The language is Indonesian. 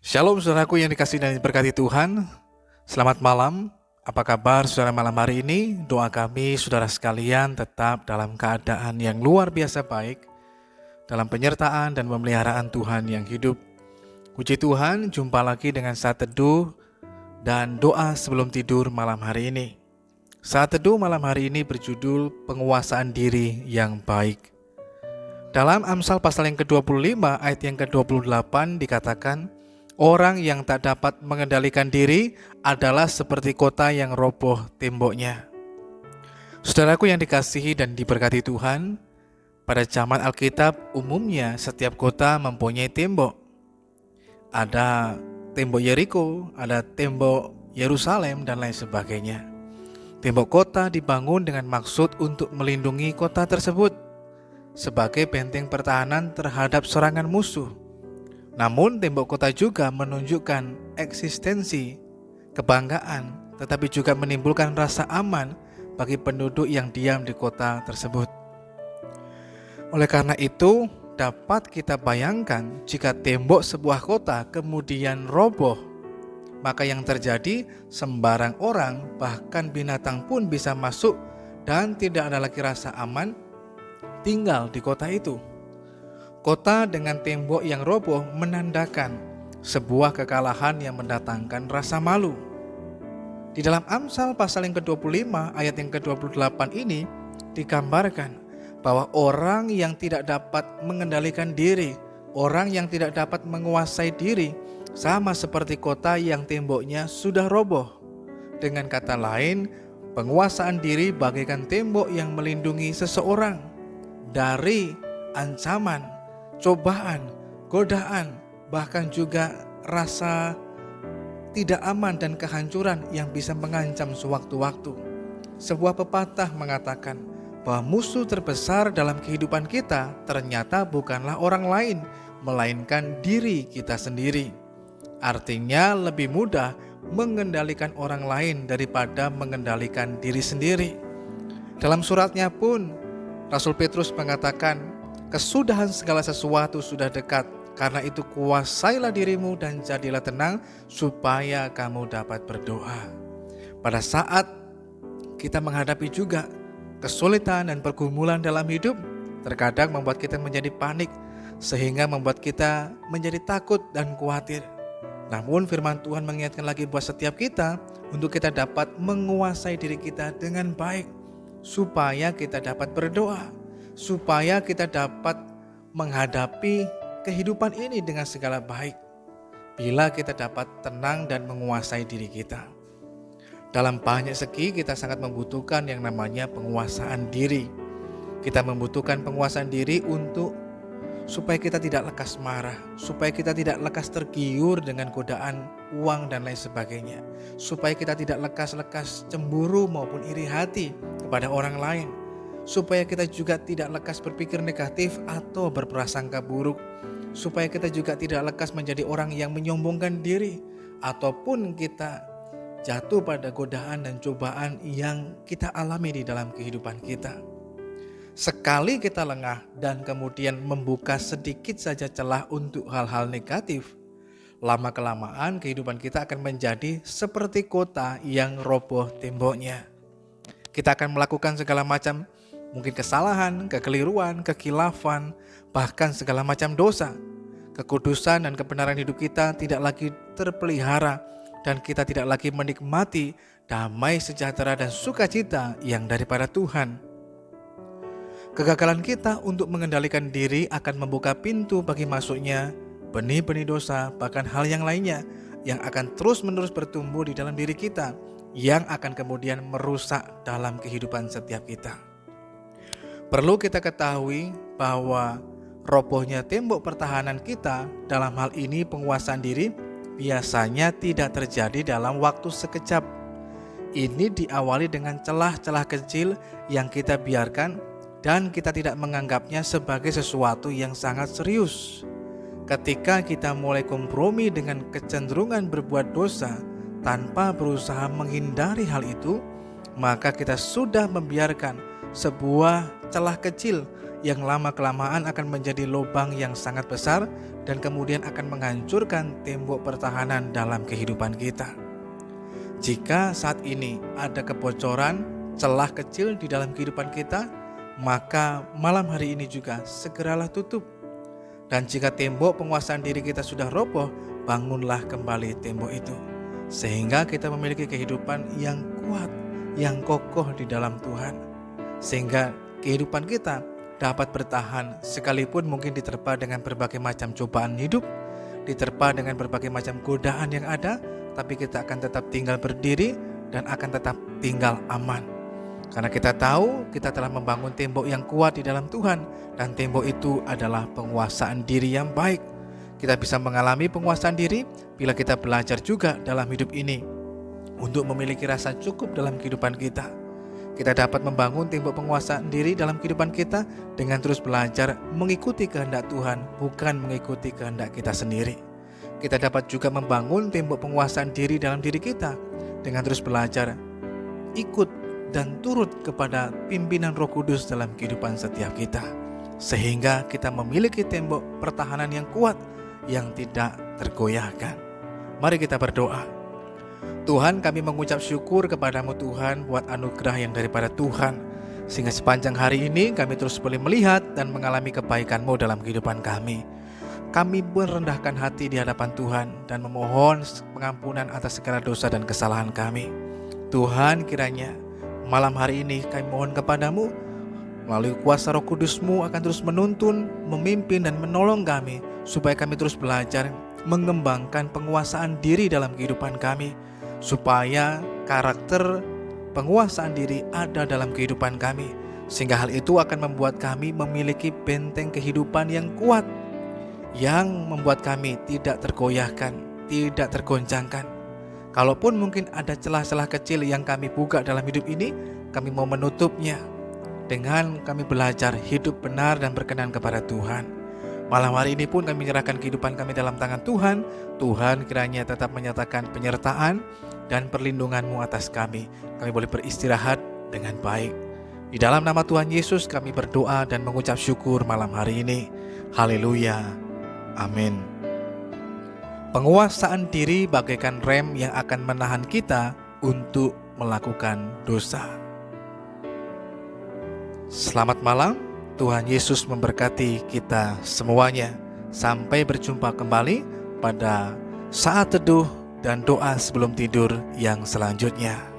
Shalom saudaraku yang dikasihi dan diberkati Tuhan. Selamat malam. Apa kabar saudara malam hari ini? Doa kami saudara sekalian tetap dalam keadaan yang luar biasa baik, dalam penyertaan dan pemeliharaan Tuhan yang hidup. Puji Tuhan, jumpa lagi dengan saat teduh dan doa sebelum tidur malam hari ini. Saat teduh malam hari ini berjudul penguasaan diri yang baik. Dalam Amsal pasal yang ke-25 ayat yang ke-28 dikatakan, orang yang tak dapat mengendalikan diri adalah seperti kota yang roboh temboknya. Saudaraku yang dikasihi dan diberkati Tuhan, pada zaman Alkitab umumnya setiap kota mempunyai tembok. Ada tembok Yeriko, ada tembok Yerusalem dan lain sebagainya. Tembok kota dibangun dengan maksud untuk melindungi kota tersebut sebagai benteng pertahanan terhadap serangan musuh. Namun tembok kota juga menunjukkan eksistensi, kebanggaan, tetapi juga menimbulkan rasa aman bagi penduduk yang diam di kota tersebut. Oleh karena itu, dapat kita bayangkan jika tembok sebuah kota kemudian roboh, maka yang terjadi sembarang orang, bahkan binatang pun bisa masuk dan tidak ada lagi rasa aman tinggal di kota itu. Kota dengan tembok yang roboh menandakan sebuah kekalahan yang mendatangkan rasa malu. Di dalam Amsal pasal yang ke-25 ayat yang ke-28 ini digambarkan bahwa orang yang tidak dapat mengendalikan diri, orang yang tidak dapat menguasai diri, sama seperti kota yang temboknya sudah roboh. Dengan kata lain, penguasaan diri bagaikan tembok yang melindungi seseorang dari ancaman, cobaan, godaan, bahkan juga rasa tidak aman dan kehancuran yang bisa mengancam sewaktu-waktu. Sebuah pepatah mengatakan bahwa musuh terbesar dalam kehidupan kita ternyata bukanlah orang lain, melainkan diri kita sendiri. Artinya lebih mudah mengendalikan orang lain daripada mengendalikan diri sendiri. Dalam suratnya pun Rasul Petrus mengatakan, kesudahan segala sesuatu sudah dekat, karena itu kuasailah dirimu dan jadilah tenang supaya kamu dapat berdoa. Pada saat kita menghadapi juga kesulitan dan pergumulan dalam hidup, terkadang membuat kita menjadi panik, sehingga membuat kita menjadi takut dan khawatir. Namun firman Tuhan mengingatkan lagi buat setiap kita untuk kita dapat menguasai diri kita dengan baik, supaya kita dapat berdoa, supaya kita dapat menghadapi kehidupan ini dengan segala baik. Bila kita dapat tenang dan menguasai diri kita. Dalam banyak segi kita sangat membutuhkan yang namanya penguasaan diri. Kita membutuhkan penguasaan diri supaya kita tidak lekas marah, supaya kita tidak lekas tergiur dengan godaan uang dan lain sebagainya, supaya kita tidak lekas-lekas cemburu maupun iri hati kepada orang lain, supaya kita juga tidak lekas berpikir negatif atau berprasangka buruk, supaya kita juga tidak lekas menjadi orang yang menyombongkan diri, ataupun kita jatuh pada godaan dan cobaan yang kita alami di dalam kehidupan kita. Sekali kita lengah dan kemudian membuka sedikit saja celah untuk hal-hal negatif, lama-kelamaan kehidupan kita akan menjadi seperti kota yang roboh temboknya. Kita akan melakukan segala macam mungkin kesalahan, kekeliruan, kekilafan, bahkan segala macam dosa. Kekudusan dan kebenaran hidup kita tidak lagi terpelihara dan kita tidak lagi menikmati damai sejahtera dan sukacita yang daripada Tuhan. Kegagalan kita untuk mengendalikan diri akan membuka pintu bagi masuknya benih-benih dosa, bahkan hal yang lainnya yang akan terus-menerus bertumbuh di dalam diri kita, yang akan kemudian merusak dalam kehidupan setiap kita. Perlu kita ketahui bahwa robohnya tembok pertahanan kita, dalam hal ini penguasaan diri, biasanya tidak terjadi dalam waktu sekejap. Ini diawali dengan celah-celah kecil yang kita biarkan dan kita tidak menganggapnya sebagai sesuatu yang sangat serius. Ketika kita mulai kompromi dengan kecenderungan berbuat dosa tanpa berusaha menghindari hal itu, maka kita sudah membiarkan sebuah celah kecil yang lama-kelamaan akan menjadi lubang yang sangat besar dan kemudian akan menghancurkan tembok pertahanan dalam kehidupan kita. Jika saat ini ada kebocoran, celah kecil di dalam kehidupan kita, maka malam hari ini juga segeralah tutup. Dan jika tembok penguasaan diri kita sudah roboh, bangunlah kembali tembok itu, sehingga kita memiliki kehidupan yang kuat, yang kokoh di dalam Tuhan, sehingga kehidupan kita dapat bertahan sekalipun mungkin diterpa dengan berbagai macam cobaan hidup, diterpa dengan berbagai macam godaan yang ada, tapi kita akan tetap tinggal berdiri dan akan tetap tinggal aman. Karena kita tahu kita telah membangun tembok yang kuat di dalam Tuhan, dan tembok itu adalah penguasaan diri yang baik. Kita bisa mengalami penguasaan diri bila kita belajar juga dalam hidup ini untuk memiliki rasa cukup dalam kehidupan kita. Kita dapat membangun tembok penguasaan diri dalam kehidupan kita dengan terus belajar mengikuti kehendak Tuhan, bukan mengikuti kehendak kita sendiri. Kita dapat juga membangun tembok penguasaan diri dalam diri kita dengan terus belajar ikut dan turut kepada pimpinan Roh Kudus dalam kehidupan setiap kita, sehingga kita memiliki tembok pertahanan yang kuat yang tidak tergoyahkan. Mari kita berdoa. Tuhan, kami mengucap syukur kepadamu Tuhan buat anugerah yang daripada Tuhan, sehingga sepanjang hari ini kami terus boleh melihat dan mengalami kebaikan-Mu dalam kehidupan kami. Kami merendahkan hati di hadapan Tuhan dan memohon pengampunan atas segala dosa dan kesalahan kami. Tuhan, kiranya malam hari ini kami mohon kepadamu, melalui kuasa Roh Kudus-Mu akan terus menuntun, memimpin dan menolong kami, supaya kami terus belajar mengembangkan penguasaan diri dalam kehidupan kami, supaya karakter penguasaan diri ada dalam kehidupan kami, sehingga hal itu akan membuat kami memiliki benteng kehidupan yang kuat, yang membuat kami tidak tergoyahkan, tidak tergoncangkan. Kalaupun mungkin ada celah-celah kecil yang kami buka dalam hidup ini, kami mau menutupnya dengan kami belajar hidup benar dan berkenan kepada Tuhan. Malam hari ini pun kami menyerahkan kehidupan kami dalam tangan Tuhan. Tuhan, kiranya tetap menyatakan penyertaan dan perlindungan-Mu atas kami. Kami boleh beristirahat dengan baik. Di dalam nama Tuhan Yesus kami berdoa dan mengucap syukur malam hari ini. Haleluya. Amin. Penguasaan diri bagaikan rem yang akan menahan kita untuk melakukan dosa. Selamat malam. Tuhan Yesus memberkati kita semuanya. Sampai berjumpa kembali pada saat teduh dan doa sebelum tidur yang selanjutnya.